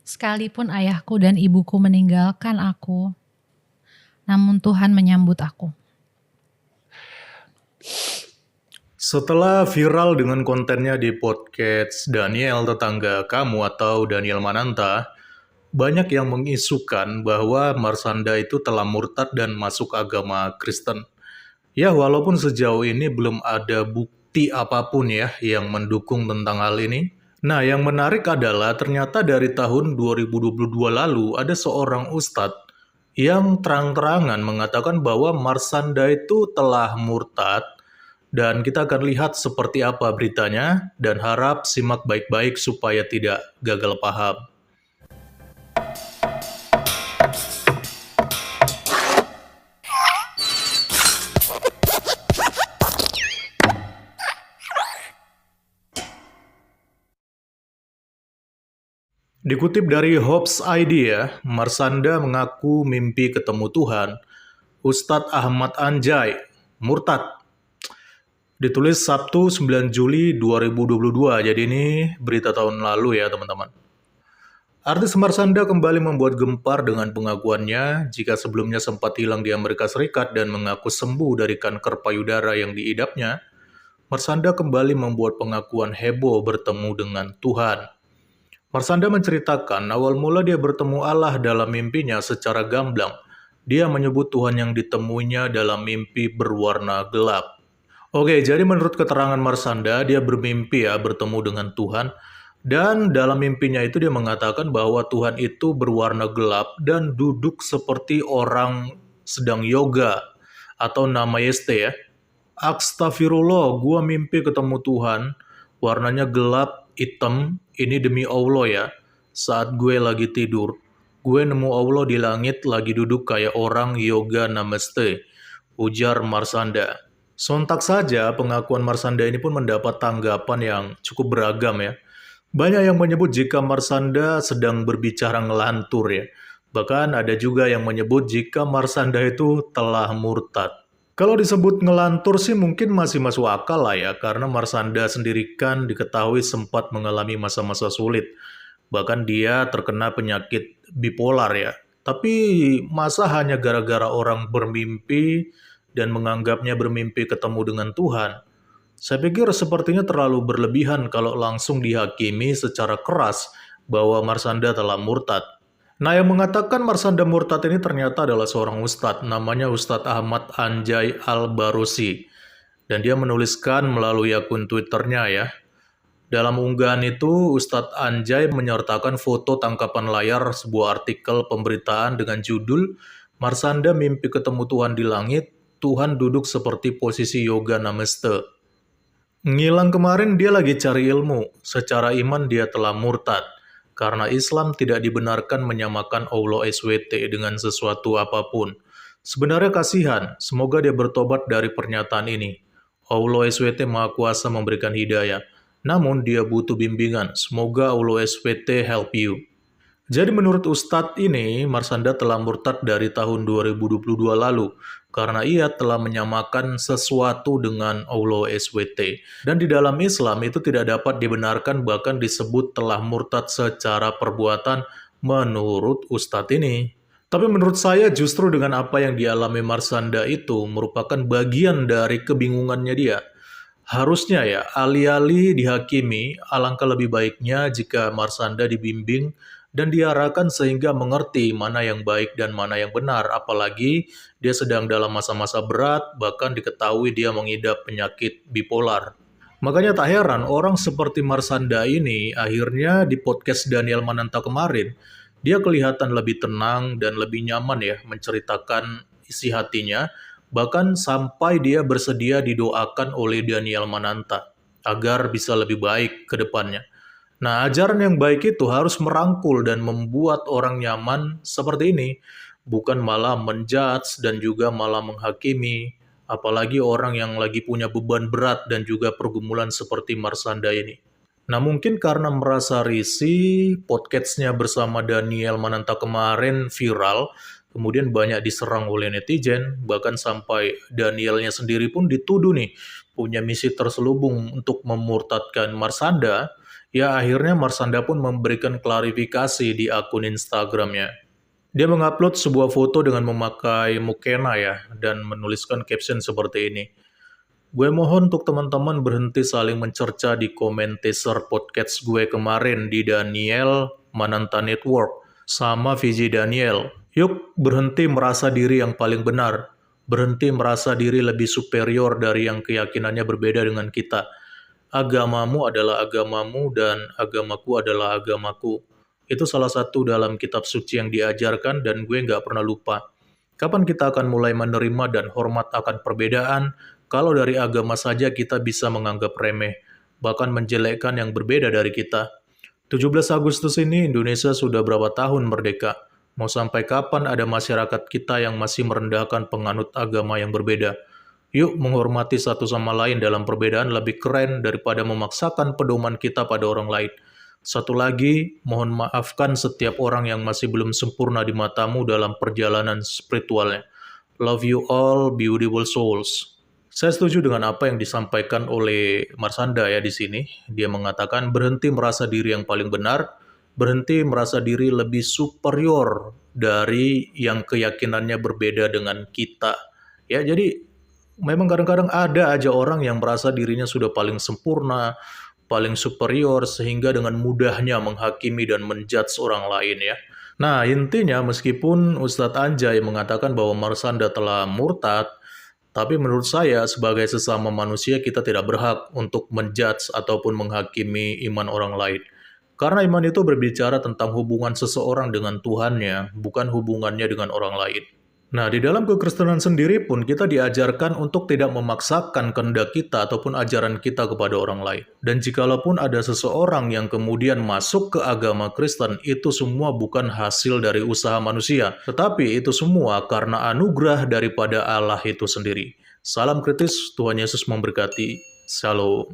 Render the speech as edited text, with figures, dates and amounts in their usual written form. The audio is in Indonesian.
Sekalipun ayahku dan ibuku meninggalkan aku, namun Tuhan menyambut aku. Setelah viral dengan kontennya di podcast Daniel Tetangga Kamu atau Daniel Mananta, banyak yang mengisukan bahwa Marsanda itu telah murtad dan masuk agama Kristen. Ya, walaupun sejauh ini belum ada bukti apapun ya yang mendukung tentang hal ini. Nah, yang menarik adalah ternyata dari tahun 2022 lalu ada seorang ustadz yang terang-terangan mengatakan bahwa Marsanda itu telah murtad dan kita akan lihat seperti apa beritanya dan harap simak baik-baik supaya tidak gagal paham. Dikutip dari Hops ID ya, Marsanda mengaku mimpi ketemu Tuhan. Ustadz Ahmad Anjay, murtad. Ditulis Sabtu 9 Juli 2022, jadi ini berita tahun lalu ya teman-teman. Artis Marsanda kembali membuat gempar dengan pengakuannya jika sebelumnya sempat hilang di Amerika Serikat dan mengaku sembuh dari kanker payudara yang diidapnya. Marsanda kembali membuat pengakuan heboh bertemu dengan Tuhan. Marsanda menceritakan awal mula dia bertemu Allah dalam mimpinya secara gamblang. Dia menyebut Tuhan yang ditemuinya dalam mimpi berwarna gelap. Oke, jadi menurut keterangan Marsanda, dia bermimpi ya bertemu dengan Tuhan. Dan dalam mimpinya itu dia mengatakan bahwa Tuhan itu berwarna gelap dan duduk seperti orang sedang yoga atau namayeste ya. Astagfirullah, gua mimpi ketemu Tuhan, warnanya gelap, hitam, ini demi Allah ya. Saat gue lagi tidur, gue nemu Allah di langit lagi duduk kayak orang yoga namaste, ujar Marsanda. Sontak saja pengakuan Marsanda ini pun mendapat tanggapan yang cukup beragam ya. Banyak yang menyebut jika Marsanda sedang berbicara ngelantur ya. Bahkan ada juga yang menyebut jika Marsanda itu telah murtad. Kalau disebut ngelantur sih mungkin masih masuk akal lah ya, karena Marsanda sendiri kan diketahui sempat mengalami masa-masa sulit. Bahkan dia terkena penyakit bipolar ya. Tapi masa hanya gara-gara orang bermimpi dan menganggapnya bermimpi ketemu dengan Tuhan? Saya pikir sepertinya terlalu berlebihan kalau langsung dihakimi secara keras bahwa Marsanda telah murtad. Nah, yang mengatakan Marsanda murtad ini ternyata adalah seorang ustadz, namanya Ustadz Ahmad Anjay Al-Barusi. Dan dia menuliskan melalui akun Twitternya ya. Dalam unggahan itu, Ustadz Anjay menyertakan foto tangkapan layar sebuah artikel pemberitaan dengan judul Marsanda mimpi ketemu Tuhan di langit, Tuhan duduk seperti posisi yoga namaste. Ngilang kemarin dia lagi cari ilmu, secara iman dia telah murtad. Karena Islam tidak dibenarkan menyamakan Allah SWT dengan sesuatu apapun. Sebenarnya kasihan, semoga dia bertobat dari pernyataan ini. Allah SWT Maha Kuasa memberikan hidayah. Namun dia butuh bimbingan. Semoga Allah SWT help you. Jadi menurut Ustadz ini, Marsanda telah murtad dari tahun 2022 lalu karena ia telah menyamakan sesuatu dengan Allah SWT. Dan di dalam Islam itu tidak dapat dibenarkan bahkan disebut telah murtad secara perbuatan menurut Ustadz ini. Tapi menurut saya justru dengan apa yang dialami Marsanda itu merupakan bagian dari kebingungannya dia. Harusnya ya, alih-alih dihakimi, alangkah lebih baiknya jika Marsanda dibimbing dan diarahkan sehingga mengerti mana yang baik dan mana yang benar. Apalagi dia sedang dalam masa-masa berat, bahkan diketahui dia mengidap penyakit bipolar. Makanya tak heran orang seperti Marsanda ini akhirnya di podcast Daniel Mananta kemarin, dia kelihatan lebih tenang dan lebih nyaman ya menceritakan isi hatinya. Bahkan sampai dia bersedia didoakan oleh Daniel Mananta agar bisa lebih baik ke depannya. Nah, ajaran yang baik itu harus merangkul dan membuat orang nyaman seperti ini, bukan malah menjudge dan juga malah menghakimi, apalagi orang yang lagi punya beban berat dan juga pergumulan seperti Marsanda ini. Nah, mungkin karena merasa risih, podcastnya bersama Daniel Mananta kemarin viral, kemudian banyak diserang oleh netizen, bahkan sampai Danielnya sendiri pun dituduh nih, punya misi terselubung untuk memurtadkan Marsanda. Ya akhirnya Marsanda pun memberikan klarifikasi di akun Instagramnya. Dia mengupload sebuah foto dengan memakai mukena ya, dan menuliskan caption seperti ini. Gue mohon untuk teman-teman berhenti saling mencerca di komen teaser podcast gue kemarin di Daniel Mananta Network sama VJ Daniel. Yuk berhenti merasa diri yang paling benar. Berhenti merasa diri lebih superior dari yang keyakinannya berbeda dengan kita. Agamamu adalah agamamu dan agamaku adalah agamaku. Itu salah satu dalam kitab suci yang diajarkan dan gue nggak pernah lupa. Kapan kita akan mulai menerima dan hormat akan perbedaan? Kalau dari agama saja kita bisa menganggap remeh, bahkan menjelekkan yang berbeda dari kita. 17 Agustus ini Indonesia sudah berapa tahun merdeka? Mau sampai kapan ada masyarakat kita yang masih merendahkan penganut agama yang berbeda? Yuk menghormati satu sama lain dalam perbedaan lebih keren daripada memaksakan pedoman kita pada orang lain. Satu lagi, mohon maafkan setiap orang yang masih belum sempurna di matamu dalam perjalanan spiritualnya. Love you all, beautiful souls. Saya setuju dengan apa yang disampaikan oleh Marsanda ya di sini. Dia mengatakan berhenti merasa diri yang paling benar, berhenti merasa diri lebih superior dari yang keyakinannya berbeda dengan kita. Ya, jadi memang kadang-kadang ada aja orang yang merasa dirinya sudah paling sempurna, paling superior, sehingga dengan mudahnya menghakimi dan menjudge orang lain ya. Nah, intinya meskipun Ustadz Anjay mengatakan bahwa Marsanda telah murtad, tapi menurut saya sebagai sesama manusia kita tidak berhak untuk menjudge ataupun menghakimi iman orang lain. Karena iman itu berbicara tentang hubungan seseorang dengan Tuhannya, bukan hubungannya dengan orang lain. Nah, di dalam kekristenan sendiri pun kita diajarkan untuk tidak memaksakan kehendak kita ataupun ajaran kita kepada orang lain. Dan jikalaupun ada seseorang yang kemudian masuk ke agama Kristen, itu semua bukan hasil dari usaha manusia, tetapi itu semua karena anugerah daripada Allah itu sendiri. Salam kritis, Tuhan Yesus memberkati. Shalom.